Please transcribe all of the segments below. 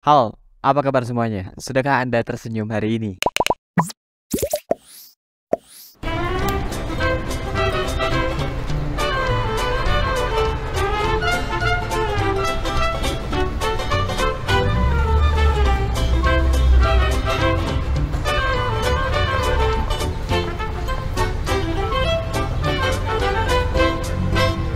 Halo, apa kabar semuanya? Sudahkah Anda tersenyum hari ini?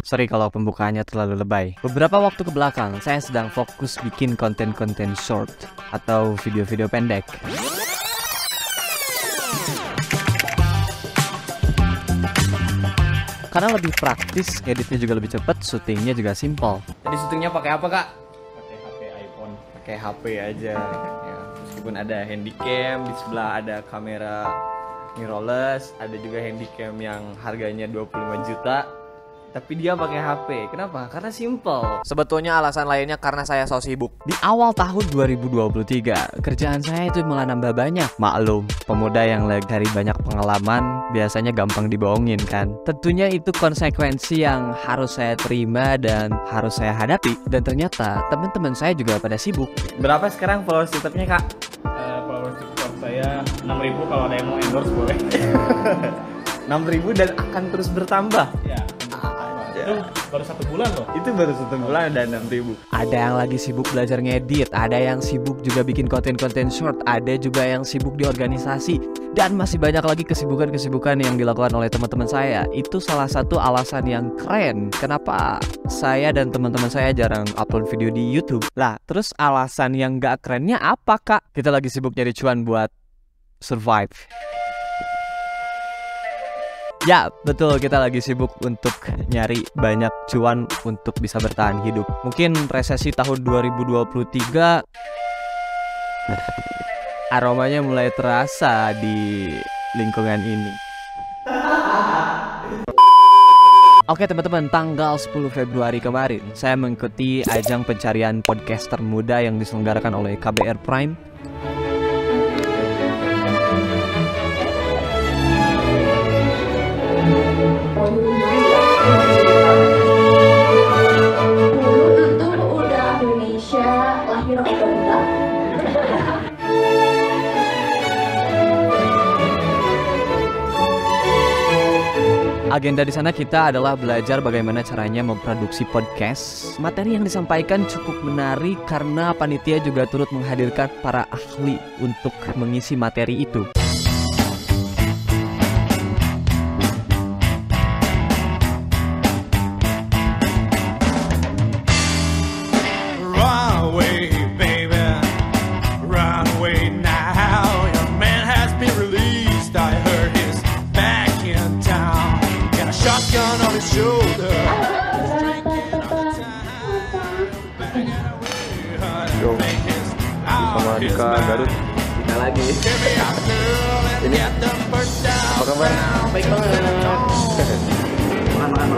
Sorry kalau pembukaannya terlalu lebay. Beberapa waktu ke belakang, saya sedang fokus bikin konten-konten short atau video-video pendek. Karena lebih praktis, editnya juga lebih cepat, syutingnya juga simpel. Jadi syutingnya pakai apa, Kak? Pakai HP iPhone. Pakai HP aja. Ya, meskipun ada handycam, di sebelah ada kamera mirrorless, ada juga handycam yang harganya 25 juta. Tapi dia pakai HP. Kenapa? Karena simple. Sebetulnya alasan lainnya karena saya so sibuk. Di awal tahun 2023, kerjaan saya itu malah nambah banyak. Maklum, pemuda yang lagi cari banyak pengalaman biasanya gampang dibohongin kan. Tentunya itu konsekuensi yang harus saya terima dan harus saya hadapi. Dan ternyata teman-teman saya juga pada sibuk. Berapa sekarang followers TikToknya, Kak? Followers TikTok saya 6.000, kalau ada yang mau endorse boleh. 6.000 dan akan terus bertambah. Ya. Itu baru 1 bulan loh. Itu baru 1 bulan dan 6.000. Ada yang lagi sibuk belajar ngedit, ada yang sibuk juga bikin konten-konten short, ada juga yang sibuk di organisasi, dan masih banyak lagi kesibukan-kesibukan yang dilakukan oleh teman-teman saya. Itu salah satu alasan yang keren kenapa saya dan teman-teman saya jarang upload video di YouTube. Lah, terus alasan yang gak kerennya apa, Kak? Kita lagi sibuk nyari cuan buat survive. Ya, betul, kita lagi sibuk untuk nyari banyak cuan untuk bisa bertahan hidup. Mungkin resesi tahun 2023 aromanya mulai terasa di lingkungan ini. Oke teman-teman, tanggal 10 Februari kemarin saya mengikuti ajang pencarian podcaster muda yang diselenggarakan oleh KBR Prime. Agenda di sana kita adalah belajar bagaimana caranya memproduksi podcast. Materi yang disampaikan cukup menarik karena panitia juga turut menghadirkan para ahli untuk mengisi materi itu. Sama Dika Garut Kita lagi. ini apa kabar? Baik banget. Makan.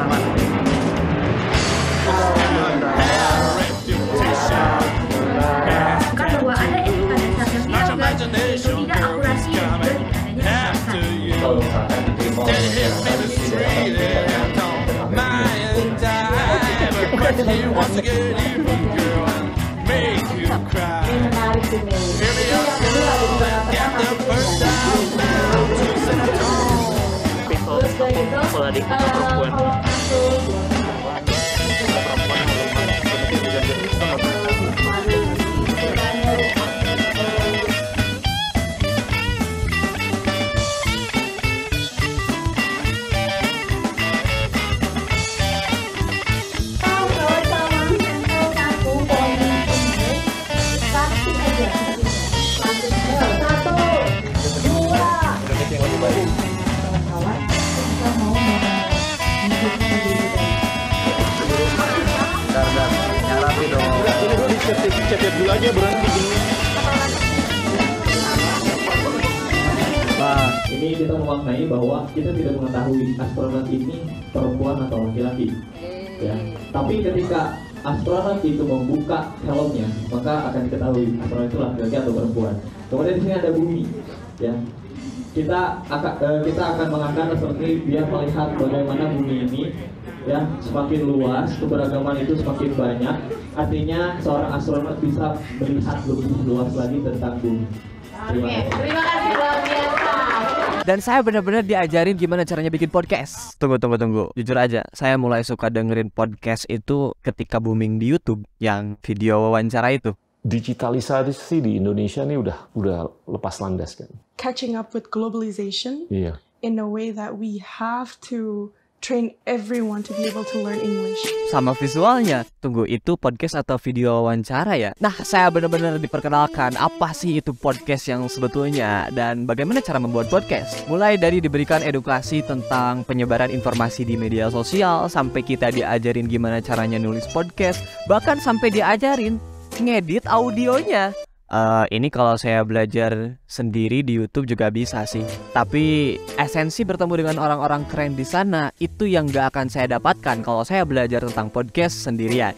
Kan bahwa ada etika dasar sosial guys, tidak akurasi dan juga tidak Kalau misalkan diterima menarik sih nih. Itu yang dulu ada di beberapa terus udah gitu kalau kasus nyarapi dong. Ini gue dicet dulu aja, berhenti gini. Nah, ini kita memaknai bahwa kita tidak mengetahui astronot ini perempuan atau laki-laki. Ya. Tapi ketika astronot itu membuka helmnya, maka akan diketahui astronot itu laki-laki atau perempuan. Kemudian di sini ada bumi. Ya. Kita akan mengangkat seperti biar melihat bagaimana bumi ini ya semakin luas, keberagaman itu semakin banyak. artinya seorang astronot bisa melihat lebih luas lagi tentang bumi. Terima kasih. Terima kasih luar biasa. Dan saya benar-benar diajarin gimana caranya bikin podcast. Tunggu. Jujur aja, saya mulai suka dengerin podcast itu ketika booming di YouTube yang video wawancara itu. Digitalisasi di Indonesia nih udah lepas landas kan. Catching up with globalization Iya. in a way that we have to train everyone to be able to learn English. Sama visualnya. Tunggu, itu podcast atau video wawancara ya? Nah, saya benar-benar diperkenalkan apa sih itu podcast yang sebetulnya dan bagaimana cara membuat podcast. Mulai dari diberikan edukasi tentang penyebaran informasi di media sosial, sampai kita diajarin gimana caranya nulis podcast, bahkan sampai diajarin ngedit audionya. Ini kalau saya belajar sendiri di YouTube juga bisa sih. Tapi esensi bertemu dengan orang-orang keren di sana itu yang gak akan saya dapatkan kalau saya belajar tentang podcast sendirian.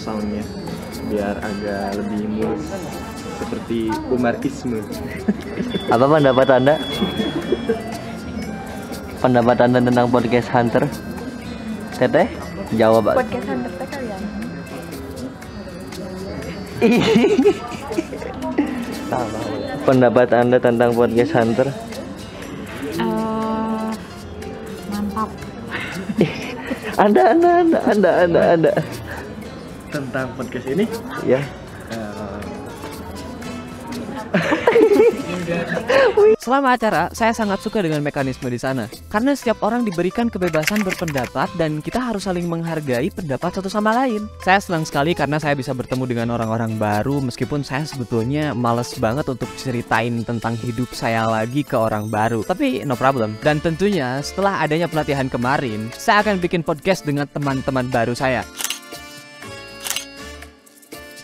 soundnya biar agak lebih mulus seperti Umarisme. Apa pendapat Anda? Pendapat Anda tentang podcast Hunter? Teteh? Jawab. Podcast Hunter teh kalian. Pendapat Anda tentang podcast Hunter? Mantap. Anda. Tentang podcast ini? Ya. Selama acara, saya sangat suka dengan mekanisme di sana. Karena setiap orang diberikan kebebasan berpendapat dan kita harus saling menghargai pendapat satu sama lain. Saya senang sekali karena saya bisa bertemu dengan orang-orang baru meskipun saya sebetulnya males banget untuk ceritain tentang hidup saya lagi ke orang baru. Tapi no problem. Dan tentunya setelah adanya pelatihan kemarin, saya akan bikin podcast dengan teman-teman baru saya.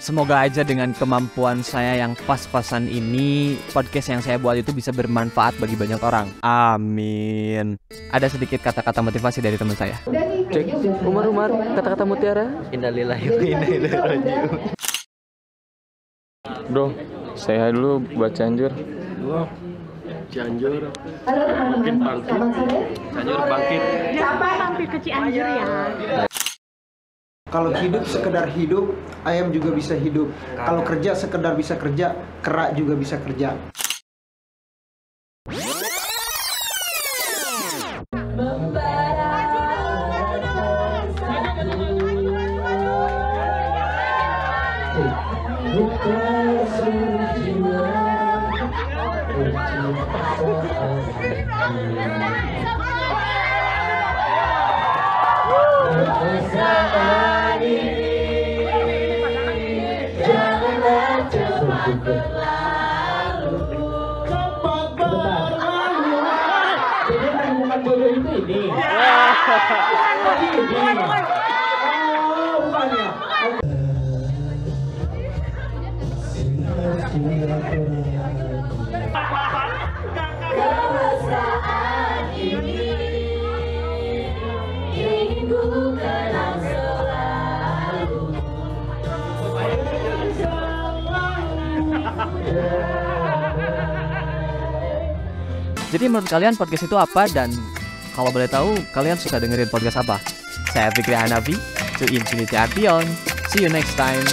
Semoga aja dengan kemampuan saya yang pas-pasan ini, podcast yang saya buat itu bisa bermanfaat bagi banyak orang. Amin. Ada sedikit kata-kata motivasi dari teman saya. Cek. Umar, kata-kata mutiara. Innalillahi wa inna ilaihi raji'un. Bro, saya dulu buat Cianjur. Halo teman-teman, selamat sore. Cianjur bangkit. Coba mampir ke Cianjur ya. Kalau hidup sekedar hidup, ayam juga bisa hidup. Kalau kerja sekedar bisa kerja, kera juga bisa kerja. Jadi menurut kalian podcast itu apa, dan kalau boleh tahu kalian suka dengerin podcast apa? Saya Fikri Hanafi, to Infinity and Beyond. See you next time.